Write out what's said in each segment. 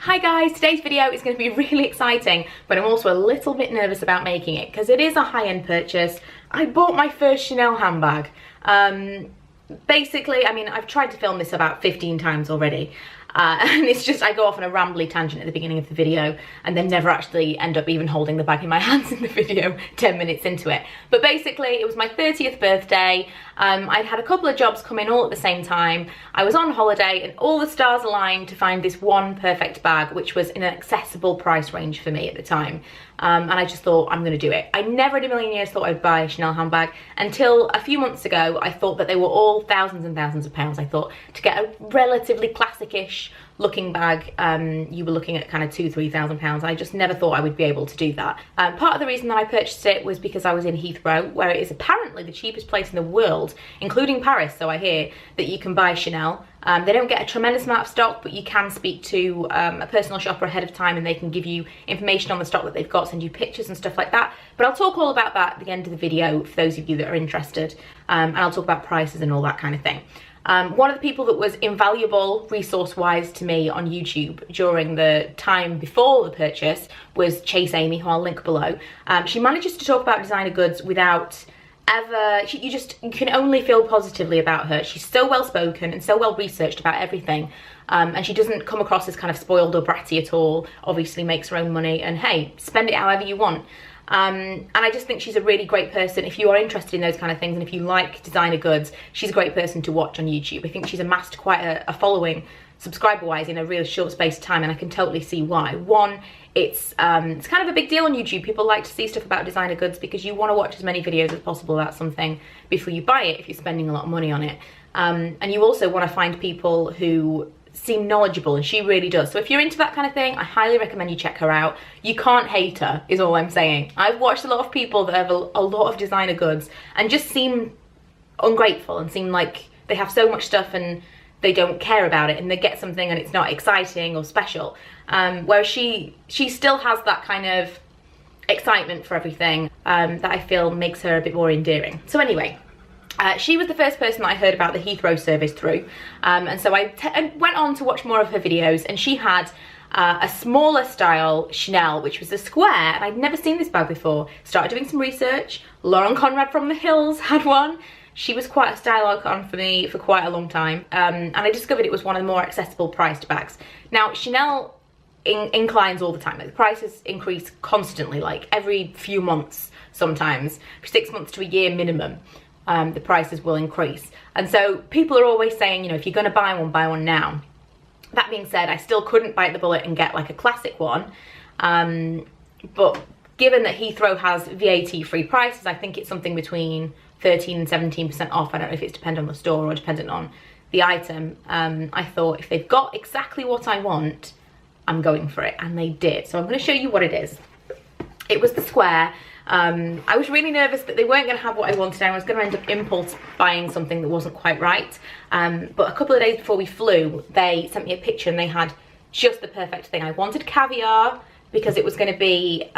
Hi guys, today's video is going to be really exciting, but I'm also a little bit nervous about making it because it is a high-end purchase. I bought my first Chanel handbag. Basically, I mean, I've tried to film this about 15 times already. And it's just, I go off on a rambly tangent at the beginning of the video and then never actually end up even holding the bag in my hands in the video 10 minutes into it. But basically, it was my 30th birthday. I'd had a couple of jobs come in all at the same time. I was on holiday and all the stars aligned to find this one perfect bag, which was in an accessible price range for me at the time. And I just thought, I'm gonna do it. I never in a million years thought I'd buy a Chanel handbag until a few months ago. I thought that they were all thousands and thousands of pounds. I thought to get a relatively classic-ish looking bag, you were looking at kind of £2,000–3,000. I just never thought I would be able to do that. Part of the reason that I purchased it was because I was in Heathrow, where it is apparently the cheapest place in the world, including Paris, so I hear, that you can buy Chanel. They don't get a tremendous amount of stock, but you can speak to a personal shopper ahead of time and they can give you information on the stock that they've got, send you pictures and stuff like that. But I'll talk all about that at the end of the video for those of you that are interested. And I'll talk about prices and all that kind of thing. One of the people that was invaluable resource-wise to me on YouTube during the time before the purchase was Chase Amy, who I'll link below. She manages to talk about designer goods without ever, you can only feel positively about her. She's so well spoken and so well researched about everything, and she doesn't come across as kind of spoiled or bratty at all. Obviously makes her own money and hey, spend it however you want. And I just think she's a really great person if you are interested in those kind of things, and if you like designer goods, she's a great person to watch on YouTube. I think she's amassed quite a following subscriber-wise in a really short space of time, and I can totally see why. One, it's kind of a big deal on YouTube. People like to see stuff about designer goods because you want to watch as many videos as possible about something before you buy it if you're spending a lot of money on it. And you also want to find people who seem knowledgeable, and she really does. So if you're into that kind of thing, I highly recommend you check her out. You can't hate her, is all I'm saying. I've watched a lot of people that have a lot of designer goods and just seem ungrateful and seem like they have so much stuff and they don't care about it, and they get something and it's not exciting or special. Whereas she still has that kind of excitement for everything that I feel makes her a bit more endearing. So anyway, she was the first person that I heard about the Heathrow service through, and so I went on to watch more of her videos, and she had a smaller style Chanel, which was a square, and I'd never seen this bag before. Started doing some research. Lauren Conrad from the Hills had one. She was quite a style icon for me for quite a long time, and I discovered it was one of the more accessible priced bags. Now, Chanel inclines all the time. Like, the prices increase constantly, like every few months sometimes, 6 months to a year minimum. The prices will increase. And so people are always saying, you know, if you're going to buy one now. That being said, I still couldn't bite the bullet and get like a classic one. But given that Heathrow has VAT-free prices, I think it's something between 13 and 17% off. I don't know if it's dependent on the store or dependent on the item. I thought if they've got exactly what I want, I'm going for it. And they did. So I'm going to show you what it is. It was the square. I was really nervous that they weren't going to have what I wanted. I was going to end up impulse buying something that wasn't quite right. But a couple of days before we flew, they sent me a picture and they had just the perfect thing. I wanted caviar because it was going to be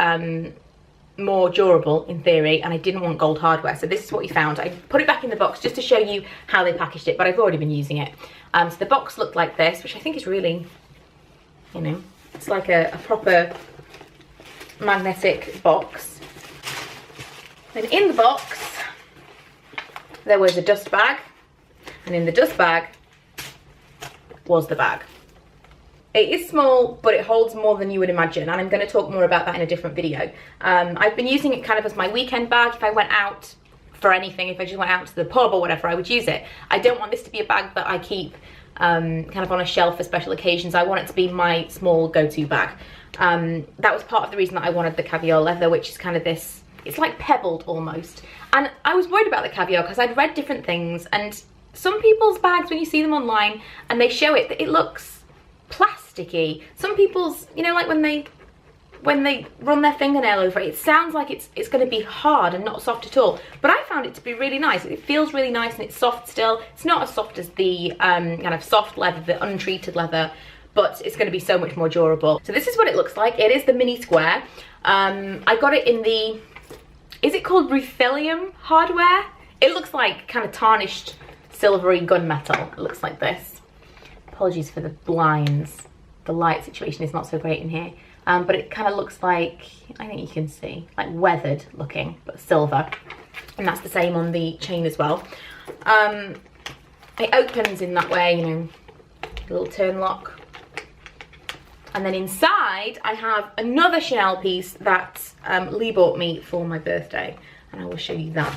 more durable in theory, and I didn't want gold hardware. So this is what we found. I put it back in the box just to show you how they packaged it, but I've already been using it. So the box looked like this, which I think is really, you know, it's like a proper magnetic box. And in the box, there was a dust bag, and in the dust bag was the bag. It is small, but it holds more than you would imagine, and I'm going to talk more about that in a different video. I've been using it kind of as my weekend bag. If I went out for anything, if I just went out to the pub or whatever, I would use it. I don't want this to be a bag that I keep kind of on a shelf for special occasions. I want it to be my small go-to bag. That was part of the reason that I wanted the caviar leather, which is kind of this, it's like pebbled almost. And I was worried about the caviar because I'd read different things, and some people's bags, when you see them online and they show it, it looks plasticky. Some people's, you know, like when they run their fingernail over it, it sounds like it's going to be hard and not soft at all. But I found it to be really nice. It feels really nice and it's soft still. It's not as soft as the kind of soft leather, the untreated leather, but it's going to be so much more durable. So this is what it looks like. It is the mini square. I got it in the, is it called ruthenium hardware? It looks like kind of tarnished silvery gunmetal. It looks like this. Apologies for the blinds. the light situation is not so great in here. But it kind of looks like, I think you can see, like weathered looking, but silver. And that's the same on the chain as well. It opens in that way, you know, a little turn lock. And then inside, I have another Chanel piece that Lee bought me for my birthday. And I will show you that.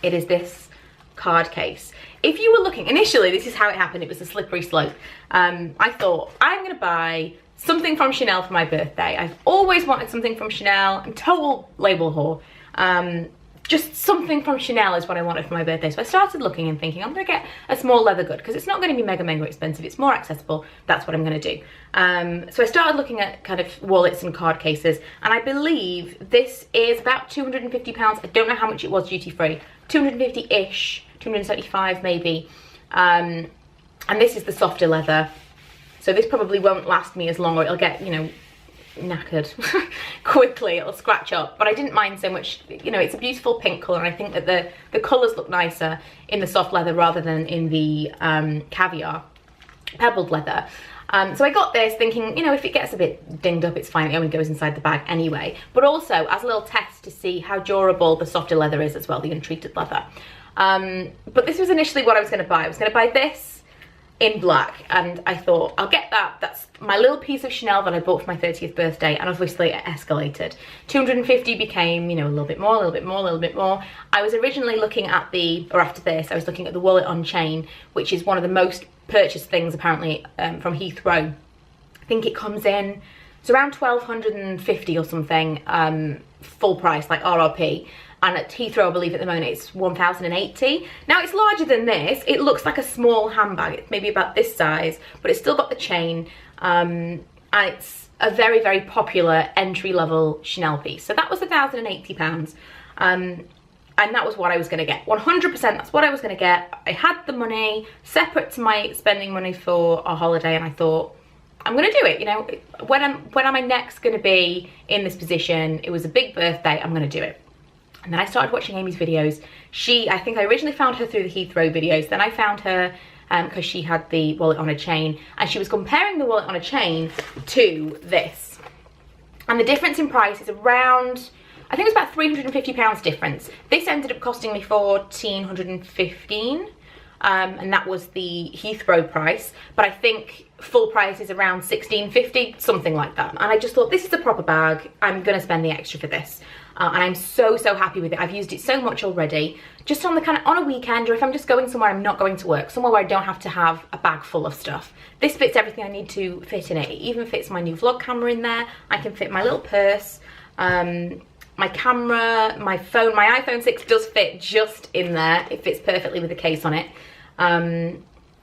It is this card case. If you were looking, initially, this is how it happened. It was a slippery slope. I thought, I'm going to buy something from Chanel for my birthday. I've always wanted something from Chanel. I'm total label whore. Just something from Chanel is what I wanted for my birthday. So I started looking and thinking, I'm going to get a small leather good because it's not going to be mega expensive. It's more accessible. That's what I'm going to do. So I started looking at kind of wallets and card cases. And I believe this is about £250. I don't know how much it was duty free. 250-ish, 275 maybe. And this is the softer leather. So this probably won't last me as long, or it'll get, you know, knackered quickly. It'll scratch up, but I didn't mind so much. You know, it's a beautiful pink colour, and I think that the colours look nicer in the soft leather rather than in the caviar pebbled leather. So I got this thinking, you know, if it gets a bit dinged up, it's fine. It only goes inside the bag anyway. But also as a little test to see how durable the softer leather is as well, the untreated leather. But this was initially what I was going to buy. I was going to buy this in black, and I thought I'll get that. That's my little piece of Chanel that I bought for my 30th birthday, and obviously it escalated. 250 became, you know, a little bit more, a little bit more, a little bit more. I was originally looking at after this, I was looking at the wallet on chain, which is one of the most purchased things apparently from Heathrow. I think it comes in, it's around 1,250 or something, full price, like RRP. And at Heathrow, I believe at the moment it's 1,080. Now it's larger than this. It looks like a small handbag. It's maybe about this size, but it's still got the chain. And it's a very popular entry-level Chanel piece. So that was £1,080. And that was what I was going to get. 100%, that's what I was going to get. I had the money separate to my spending money for our holiday, and I thought, I'm going to do it. You know, when am I next going to be in this position? It was a big birthday. I'm going to do it. And then I started watching Amy's videos. I think I originally found her through the Heathrow videos. Then I found her because she had the wallet on a chain, and she was comparing the wallet on a chain to this. And the difference in price is around, I think it was about £350 difference. This ended up costing me £1,415. And that was the Heathrow price, but I think full price is around £1,650, something like that. And I just thought, this is a proper bag, I'm gonna spend the extra for this. And I'm so happy with it. I've used it so much already, just on the on a weekend, or if I'm just going somewhere I'm not going to work, somewhere where I don't have to have a bag full of stuff. This fits everything I need to fit in it. It even fits my new vlog camera in there. I can fit my little purse, my camera, my phone. My iPhone 6 does fit just in there. It fits perfectly with the case on it.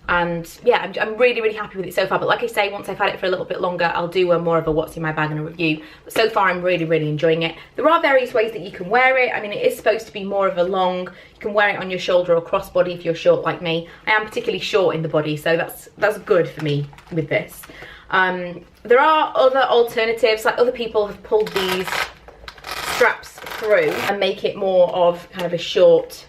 And yeah, I'm really happy with it so far. But like I say, once I've had it for a little bit longer, I'll do more of a what's in my bag and a review. But so far, I'm really enjoying it. There are various ways that you can wear it. I mean, it is supposed to be more of a long, you can wear it on your shoulder or crossbody if you're short like me. I am particularly short in the body, so that's good for me with this. There are other alternatives, like other people have pulled these straps through and make it more of kind of a short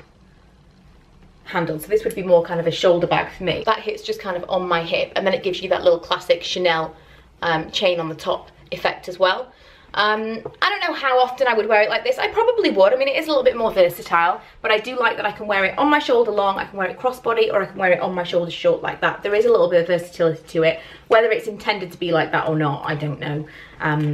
handle. So this would be more kind of a shoulder bag for me. That hits just kind of on my hip, and then it gives you that little classic Chanel chain on the top effect as well. I don't know how often I would wear it like this. I probably would. I mean, it is a little bit more versatile, but I do like that I can wear it on my shoulder long, I can wear it crossbody, or I can wear it on my shoulder short like that. There is a little bit of versatility to it. Whether it's intended to be like that or not, I don't know,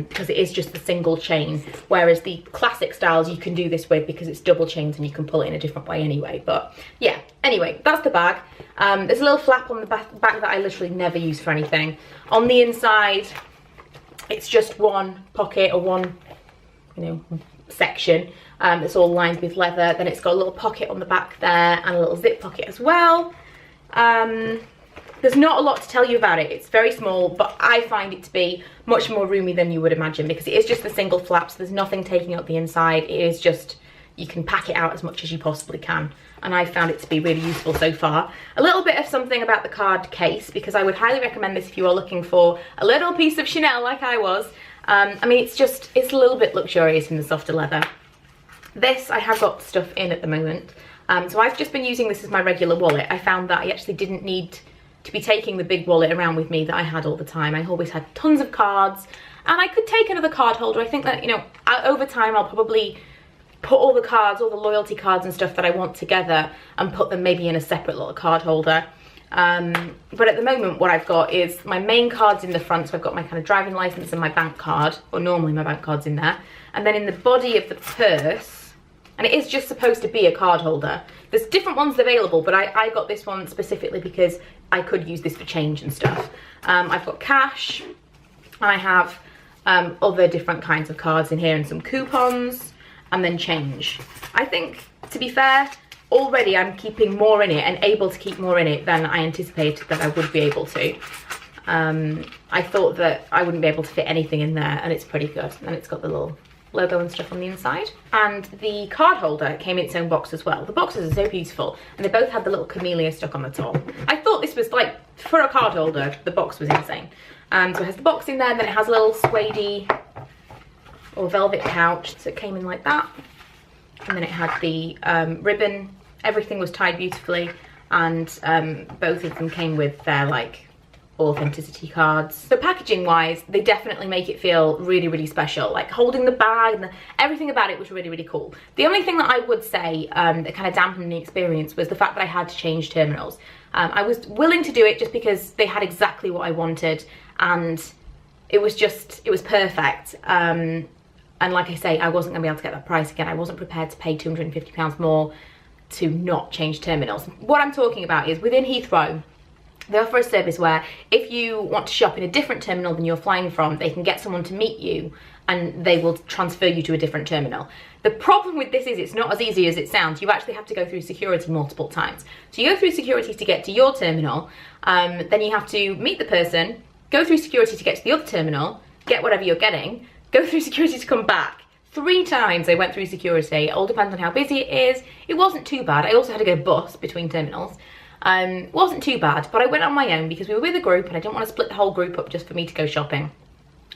because it is just the single chain, whereas the classic styles you can do this with because it's double chains and you can pull it in a different way anyway. But yeah, anyway, that's the bag. There's a little flap on the back that I literally never use for anything. On the inside, it's just one pocket or one, you know, section that's all lined with leather. Then it's got a little pocket on the back there and a little zip pocket as well. There's not a lot to tell you about it. It's very small, but I find it to be much more roomy than you would imagine because it is just the single flaps. There's nothing taking up the inside. It is just, you can pack it out as much as you possibly can. And I found it to be really useful so far. A little bit of something about the card case, because I would highly recommend this if you are looking for a little piece of Chanel like I was. I mean, it's a little bit luxurious in the softer leather. This, I have got stuff in at the moment. So I've just been using this as my regular wallet. I found that I actually didn't need to be taking the big wallet around with me that I had all the time. I always had tons of cards, and I could take another card holder. I think that, you know, over time I'll probably put all the cards, all the loyalty cards and stuff that I want together and put them maybe in a separate little card holder. But at the moment what I've got is my main cards in the front, so I've got my kind of driving license and my bank card, or normally my bank card's in there. And then in the body of the purse, and it is just supposed to be a card holder. There's different ones available, but I got this one specifically because I could use this for change and stuff. I've got cash, I have other different kinds of cards in here and some coupons, and then change. I think, to be fair, already I'm keeping more in it and able to keep more in it than I anticipated that I would be able to. I thought that I wouldn't be able to fit anything in there, and it's pretty good. And it's got the little logo and stuff on the inside. And the card holder came in its own box as well. The boxes are so beautiful, and they both had the little camellia stuck on the top. I thought this was like, for a card holder, the box was insane. So it has the box in there, and then it has a little suede or velvet pouch, so it came in like that. And then it had the ribbon. Everything was tied beautifully, and both of them came with their like authenticity cards. So packaging wise, they definitely make it feel really, really special. Like holding the bag and everything about it was really, really cool. The only thing that I would say that kind of dampened the experience was the fact that I had to change terminals. I was willing to do it just because they had exactly what I wanted, and it was perfect. And like I say, I wasn't gonna be able to get that price again. I wasn't prepared to pay £250 more to not change terminals. What I'm talking about is within Heathrow, they offer a service where if you want to shop in a different terminal than you're flying from, they can get someone to meet you and they will transfer you to a different terminal. The problem with this is it's not as easy as it sounds. You actually have to go through security multiple times. So you go through security to get to your terminal, then you have to meet the person, go through security to get to the other terminal, get whatever you're getting, go through security to come back. 3 times I went through security. It all depends on how busy it is. It wasn't too bad. I also had to go bus between terminals. It wasn't too bad, but I went on my own because we were with a group and I didn't want to split the whole group up just for me to go shopping.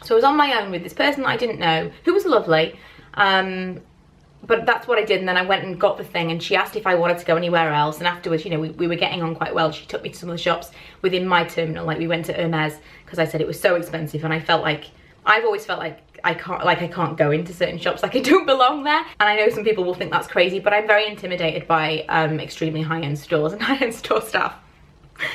So I was on my own with this person that I didn't know, who was lovely, but that's what I did. And then I went and got the thing, and she asked if I wanted to go anywhere else, and afterwards, you know, we were getting on quite well. She took me to some of the shops within my terminal. Like we went to Hermes because I said it was so expensive, and I felt like, I've always felt like I can't go into certain shops, like I don't belong there. And I know some people will think that's crazy, but I'm very intimidated by extremely high-end stores and high-end store staff.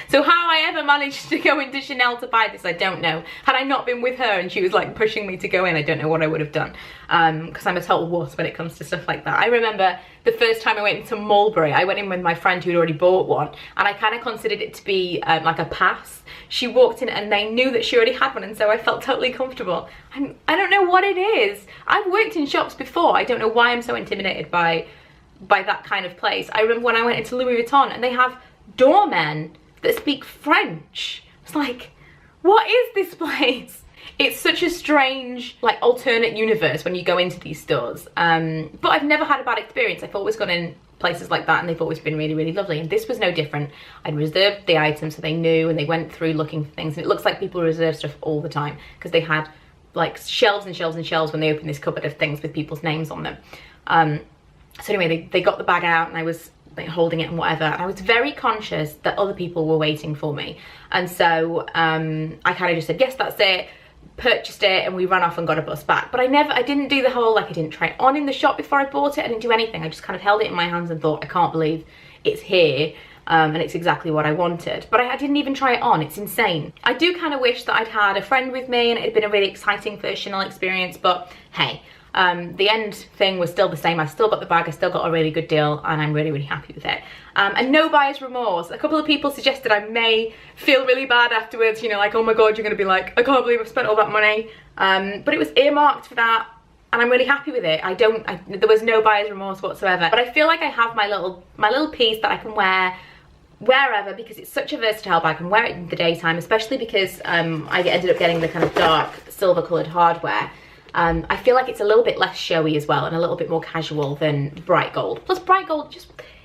So how I ever managed to go into Chanel to buy this, I don't know. Had I not been with her and she was like pushing me to go in, I don't know what I would have done. Because I'm a total wuss when it comes to stuff like that. I remember the first time I went into Mulberry, I went in with my friend who'd already bought one, and I kind of considered it to be like a pass. She walked in and they knew that she already had one, and so I felt totally comfortable. I don't know what it is. I've worked in shops before. I don't know why I'm so intimidated by that kind of place. I remember when I went into Louis Vuitton and they have doormen that speak French. It's like, what is this place? It's such a strange, like, alternate universe when you go into these stores. But I've never had a bad experience. I've always gone in places like that and they've always been really, really lovely. And this was no different. I'd reserved the item so they knew, and they went through looking for things. And it looks like people reserve stuff all the time because they had like shelves and shelves and shelves when they opened this cupboard of things with people's names on them. So anyway, they got the bag out and I was like holding it and whatever, and I was very conscious that other people were waiting for me, and so I kind of just said yes, that's it, purchased it, and we ran off and got a bus back. But I didn't do the whole, like, I didn't try it on in the shop before I bought it. I didn't do anything. I just kind of held it in my hands and thought, I can't believe it's here, and it's exactly what I wanted. But I didn't even try it on. It's insane. I do kind of wish that I'd had a friend with me and it had been a really exciting first Chanel experience, but hey, the end thing was still the same. I still got the bag, I still got a really good deal, and I'm really, really happy with it. And no buyer's remorse. A couple of people suggested I may feel really bad afterwards, you know, like, oh my god, you're gonna be like, I can't believe I've spent all that money. But it was earmarked for that, and I'm really happy with it. There was no buyer's remorse whatsoever. But I feel like I have my little piece that I can wear wherever, because it's such a versatile bag. I can wear it in the daytime, especially because I ended up getting the kind of dark silver coloured hardware. I feel like it's a little bit less showy as well, and a little bit more casual than bright gold. Plus bright gold,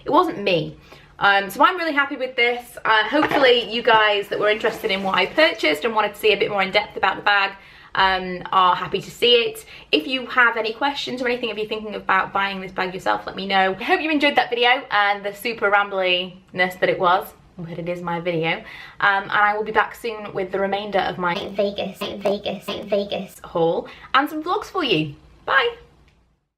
it wasn't me. So I'm really happy with this. Hopefully you guys that were interested in what I purchased and wanted to see a bit more in depth about the bag are happy to see it. If you have any questions or anything, if you're thinking about buying this bag yourself, let me know. I hope you enjoyed that video and the super rambliness that it was. but it is my video. And I will be back soon with the remainder of my Vegas haul and some vlogs for you. Bye!